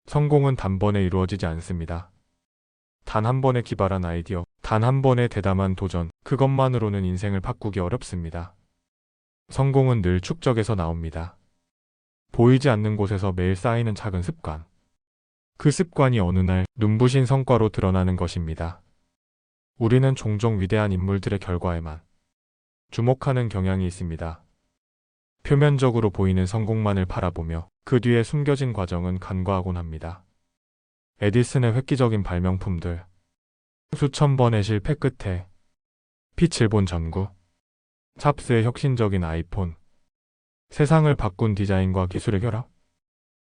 성공은 단번에 이루어지지 않습니다. 단 한 번에 기발한 아이디어, 단 한 번의 대담한 도전, 그것만으로는 인생을 바꾸기 어렵습니다. 성공은 늘 축적에서 나옵니다. 보이지 않는 곳에서 매일 쌓이는 작은 습관. 그 습관이 어느 날 눈부신 성과로 드러나는 것입니다. 우리는 종종 위대한 인물들의 결과에만 주목하는 경향이 있습니다. 표면적으로 보이는 성공만을 바라보며 그 뒤에 숨겨진 과정은 간과하곤 합니다. 에디슨의 획기적인 발명품들, 수천 번의 실패 끝에 빛을 본 전구, 찹스의 혁신적인 아이폰, 세상을 바꾼 디자인과 기술의 결합,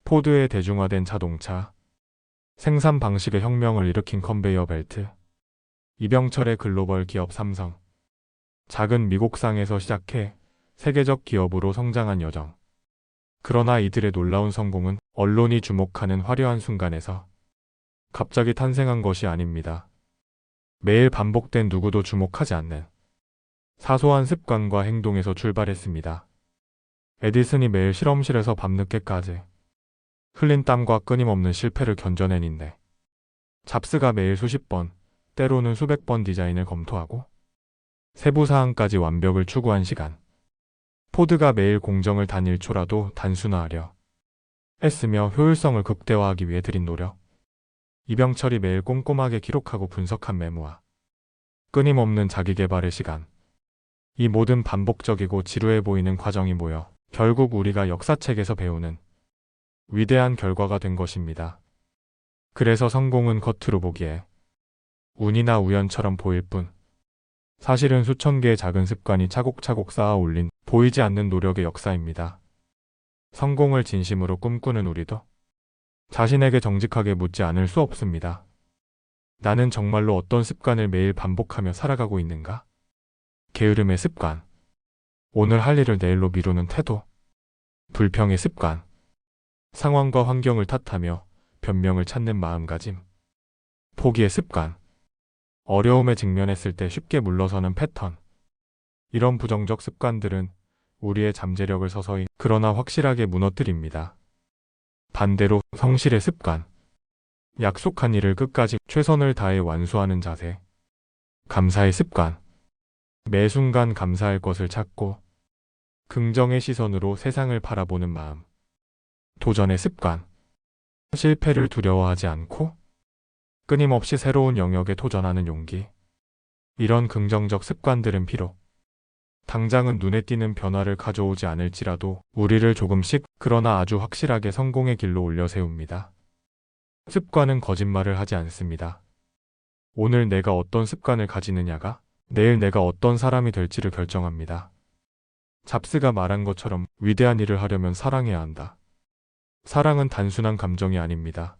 포드의 대중화된 자동차, 생산 방식의 혁명을 일으킨 컨베이어 벨트, 이병철의 글로벌 기업 삼성, 작은 미국상에서 시작해 세계적 기업으로 성장한 여정. 그러나 이들의 놀라운 성공은 언론이 주목하는 화려한 순간에서 갑자기 탄생한 것이 아닙니다. 매일 반복된 누구도 주목하지 않는 사소한 습관과 행동에서 출발했습니다. 에디슨이 매일 실험실에서 밤늦게까지 흘린 땀과 끊임없는 실패를 견뎌낸인데, 잡스가 매일 수십 번, 때로는 수백 번 디자인을 검토하고 세부 사항까지 완벽을 추구한 시간, 포드가 매일 공정을 단 1초라도 단순화하려 애쓰며 효율성을 극대화하기 위해 들인 노력, 이병철이 매일 꼼꼼하게 기록하고 분석한 메모와 끊임없는 자기개발의 시간, 이 모든 반복적이고 지루해 보이는 과정이 모여 결국 우리가 역사책에서 배우는 위대한 결과가 된 것입니다. 그래서 성공은 겉으로 보기에 운이나 우연처럼 보일 뿐, 사실은 수천 개의 작은 습관이 차곡차곡 쌓아 올린 보이지 않는 노력의 역사입니다. 성공을 진심으로 꿈꾸는 우리도 자신에게 정직하게 묻지 않을 수 없습니다. 나는 정말로 어떤 습관을 매일 반복하며 살아가고 있는가? 게으름의 습관, 오늘 할 일을 내일로 미루는 태도, 불평의 습관, 상황과 환경을 탓하며 변명을 찾는 마음가짐, 포기의 습관, 어려움에 직면했을 때 쉽게 물러서는 패턴. 이런 부정적 습관들은 우리의 잠재력을 서서히 그러나 확실하게 무너뜨립니다. 반대로 성실의 습관, 약속한 일을 끝까지 최선을 다해 완수하는 자세, 감사의 습관, 매 순간 감사할 것을 찾고 긍정의 시선으로 세상을 바라보는 마음, 도전의 습관, 실패를 두려워하지 않고 끊임없이 새로운 영역에 도전하는 용기. 이런 긍정적 습관들은 비록 당장은 눈에 띄는 변화를 가져오지 않을지라도 우리를 조금씩, 그러나 아주 확실하게 성공의 길로 올려 세웁니다. 습관은 거짓말을 하지 않습니다. 오늘 내가 어떤 습관을 가지느냐가 내일 내가 어떤 사람이 될지를 결정합니다. 잡스가 말한 것처럼 위대한 일을 하려면 사랑해야 한다. 사랑은 단순한 감정이 아닙니다.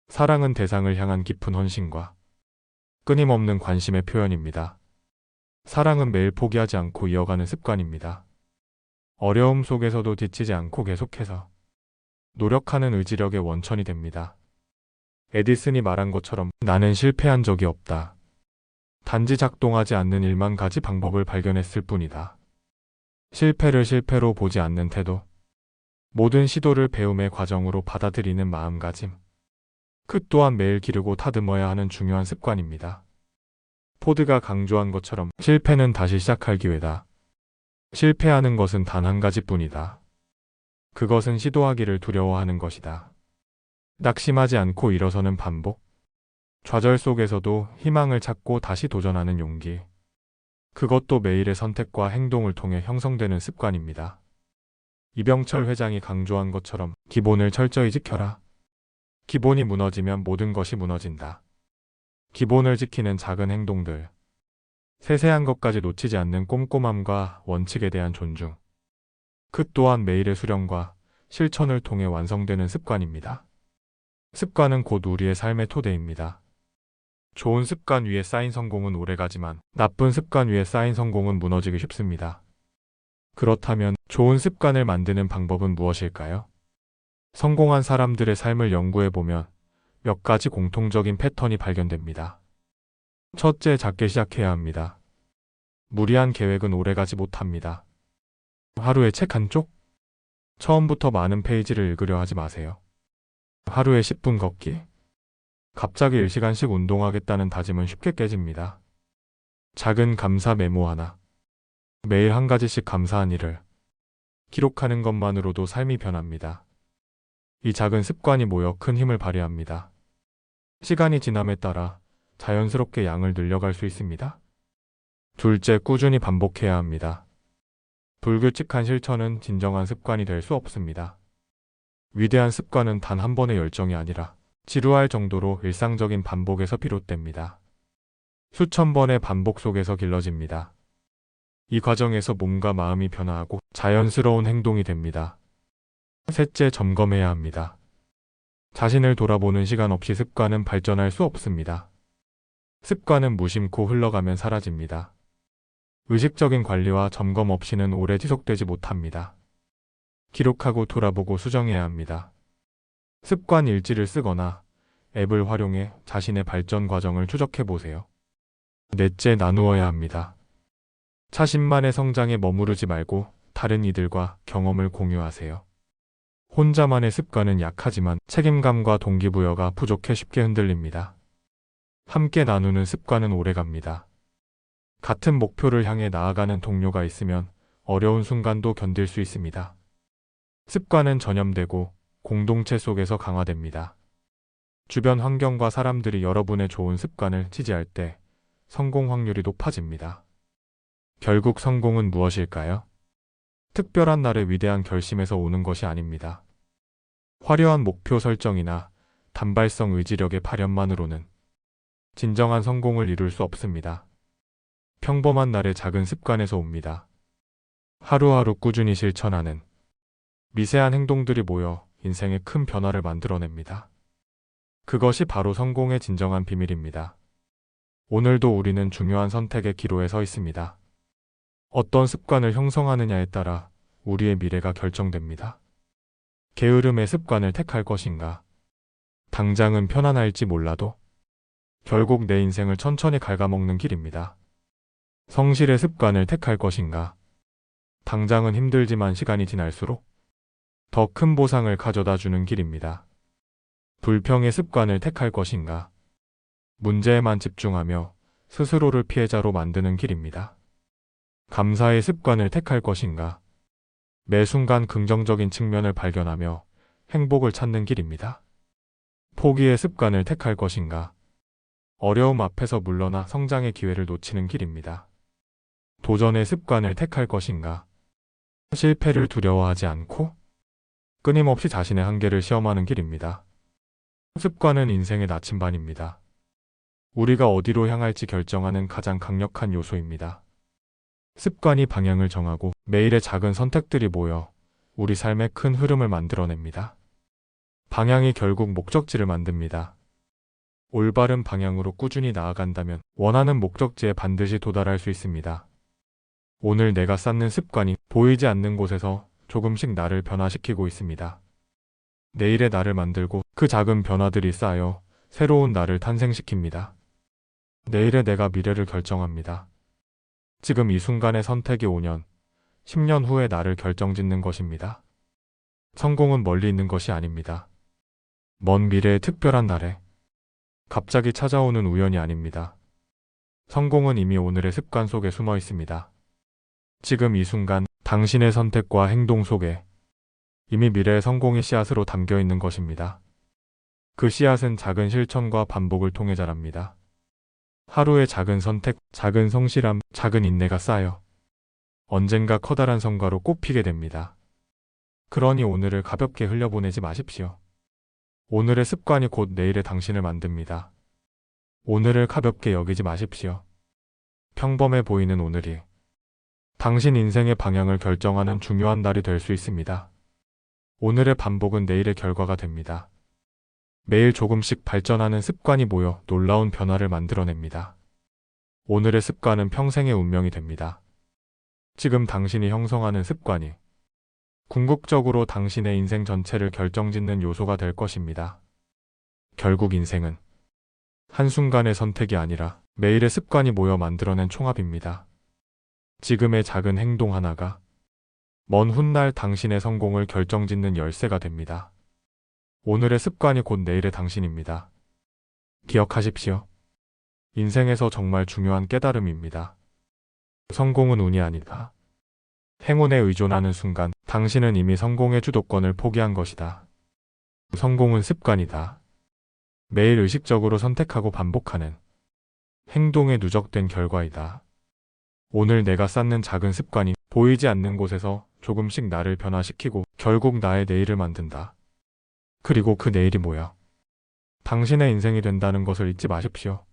사랑은 대상을 향한 깊은 헌신과 끊임없는 관심의 표현입니다. 사랑은 매일 포기하지 않고 이어가는 습관입니다. 어려움 속에서도 지치지 않고 계속해서 노력하는 의지력의 원천이 됩니다. 에디슨이 말한 것처럼 나는 실패한 적이 없다. 단지 작동하지 않는 일만 가지 방법을 발견했을 뿐이다. 실패를 실패로 보지 않는 태도, 모든 시도를 배움의 과정으로 받아들이는 마음가짐, 그 또한 매일 기르고 다듬어야 하는 중요한 습관입니다. 포드가 강조한 것처럼 실패는 다시 시작할 기회다. 실패하는 것은 단 한 가지뿐이다. 그것은 시도하기를 두려워하는 것이다. 낙심하지 않고 일어서는 반복, 좌절 속에서도 희망을 찾고 다시 도전하는 용기. 그것도 매일의 선택과 행동을 통해 형성되는 습관입니다. 이병철 회장이 강조한 것처럼 기본을 철저히 지켜라. 기본이 무너지면 모든 것이 무너진다. 기본을 지키는 작은 행동들, 세세한 것까지 놓치지 않는 꼼꼼함과 원칙에 대한 존중. 그 또한 매일의 수련과 실천을 통해 완성되는 습관입니다. 습관은 곧 우리의 삶의 토대입니다. 좋은 습관 위에 쌓인 성공은 오래가지만 나쁜 습관 위에 쌓인 성공은 무너지기 쉽습니다. 그렇다면 좋은 습관을 만드는 방법은 무엇일까요? 성공한 사람들의 삶을 연구해보면 몇 가지 공통적인 패턴이 발견됩니다. 첫째, 작게 시작해야 합니다. 무리한 계획은 오래가지 못합니다. 하루에 책 한 쪽? 처음부터 많은 페이지를 읽으려 하지 마세요. 하루에 10분 걷기. 갑자기 1시간씩 운동하겠다는 다짐은 쉽게 깨집니다. 작은 감사 메모 하나. 매일 한 가지씩 감사한 일을 기록하는 것만으로도 삶이 변합니다. 이 작은 습관이 모여 큰 힘을 발휘합니다. 시간이 지남에 따라 자연스럽게 양을 늘려갈 수 있습니다. 둘째, 꾸준히 반복해야 합니다. 불규칙한 실천은 진정한 습관이 될 수 없습니다. 위대한 습관은 단 한 번의 열정이 아니라 지루할 정도로 일상적인 반복에서 비롯됩니다. 수천 번의 반복 속에서 길러집니다. 이 과정에서 몸과 마음이 변화하고 자연스러운 행동이 됩니다. 셋째, 점검해야 합니다. 자신을 돌아보는 시간 없이 습관은 발전할 수 없습니다. 습관은 무심코 흘러가면 사라집니다. 의식적인 관리와 점검 없이는 오래 지속되지 못합니다. 기록하고 돌아보고 수정해야 합니다. 습관 일지를 쓰거나 앱을 활용해 자신의 발전 과정을 추적해 보세요. 넷째, 나누어야 합니다. 자신만의 성장에 머무르지 말고 다른 이들과 경험을 공유하세요. 혼자만의 습관은 약하지만 책임감과 동기부여가 부족해 쉽게 흔들립니다. 함께 나누는 습관은 오래갑니다. 같은 목표를 향해 나아가는 동료가 있으면 어려운 순간도 견딜 수 있습니다. 습관은 전염되고 공동체 속에서 강화됩니다. 주변 환경과 사람들이 여러분의 좋은 습관을 지지할 때 성공 확률이 높아집니다. 결국 성공은 무엇일까요? 특별한 날의 위대한 결심에서 오는 것이 아닙니다. 화려한 목표 설정이나 단발성 의지력의 발현만으로는 진정한 성공을 이룰 수 없습니다. 평범한 날의 작은 습관에서 옵니다. 하루하루 꾸준히 실천하는 미세한 행동들이 모여 인생의 큰 변화를 만들어냅니다. 그것이 바로 성공의 진정한 비밀입니다. 오늘도 우리는 중요한 선택의 기로에 서 있습니다. 어떤 습관을 형성하느냐에 따라 우리의 미래가 결정됩니다. 게으름의 습관을 택할 것인가? 당장은 편안할지 몰라도 결국 내 인생을 천천히 갉아먹는 길입니다. 성실의 습관을 택할 것인가? 당장은 힘들지만 시간이 지날수록 더 큰 보상을 가져다 주는 길입니다. 불평의 습관을 택할 것인가? 문제에만 집중하며 스스로를 피해자로 만드는 길입니다. 감사의 습관을 택할 것인가? 매 순간 긍정적인 측면을 발견하며 행복을 찾는 길입니다. 포기의 습관을 택할 것인가? 어려움 앞에서 물러나 성장의 기회를 놓치는 길입니다. 도전의 습관을 택할 것인가? 실패를 두려워하지 않고 끊임없이 자신의 한계를 시험하는 길입니다. 습관은 인생의 나침반입니다. 우리가 어디로 향할지 결정하는 가장 강력한 요소입니다. 습관이 방향을 정하고 매일의 작은 선택들이 모여 우리 삶의 큰 흐름을 만들어냅니다. 방향이 결국 목적지를 만듭니다. 올바른 방향으로 꾸준히 나아간다면 원하는 목적지에 반드시 도달할 수 있습니다. 오늘 내가 쌓는 습관이 보이지 않는 곳에서 조금씩 나를 변화시키고 있습니다. 내일의 나를 만들고 그 작은 변화들이 쌓여 새로운 나를 탄생시킵니다. 내일의 내가 미래를 결정합니다. 지금 이 순간의 선택이 5년, 10년 후의 나를 결정짓는 것입니다. 성공은 멀리 있는 것이 아닙니다. 먼 미래의 특별한 날에 갑자기 찾아오는 우연이 아닙니다. 성공은 이미 오늘의 습관 속에 숨어 있습니다. 지금 이 순간 당신의 선택과 행동 속에 이미 미래의 성공의 씨앗으로 담겨 있는 것입니다. 그 씨앗은 작은 실천과 반복을 통해 자랍니다. 하루의 작은 선택, 작은 성실함, 작은 인내가 쌓여 언젠가 커다란 성과로 꽃피게 됩니다. 그러니 오늘을 가볍게 흘려보내지 마십시오. 오늘의 습관이 곧 내일의 당신을 만듭니다. 오늘을 가볍게 여기지 마십시오. 평범해 보이는 오늘이 당신 인생의 방향을 결정하는 중요한 날이 될 수 있습니다. 오늘의 반복은 내일의 결과가 됩니다. 매일 조금씩 발전하는 습관이 모여 놀라운 변화를 만들어냅니다. 오늘의 습관은 평생의 운명이 됩니다. 지금 당신이 형성하는 습관이 궁극적으로 당신의 인생 전체를 결정짓는 요소가 될 것입니다. 결국 인생은 한순간의 선택이 아니라 매일의 습관이 모여 만들어낸 총합입니다. 지금의 작은 행동 하나가 먼 훗날 당신의 성공을 결정짓는 열쇠가 됩니다. 오늘의 습관이 곧 내일의 당신입니다. 기억하십시오. 인생에서 정말 중요한 깨달음입니다. 성공은 운이 아니다. 행운에 의존하는 순간 당신은 이미 성공의 주도권을 포기한 것이다. 성공은 습관이다. 매일 의식적으로 선택하고 반복하는 행동에 누적된 결과이다. 오늘 내가 쌓는 작은 습관이 보이지 않는 곳에서 조금씩 나를 변화시키고 결국 나의 내일을 만든다. 그리고 그 내일이 뭐야? 당신의 인생이 된다는 것을 잊지 마십시오.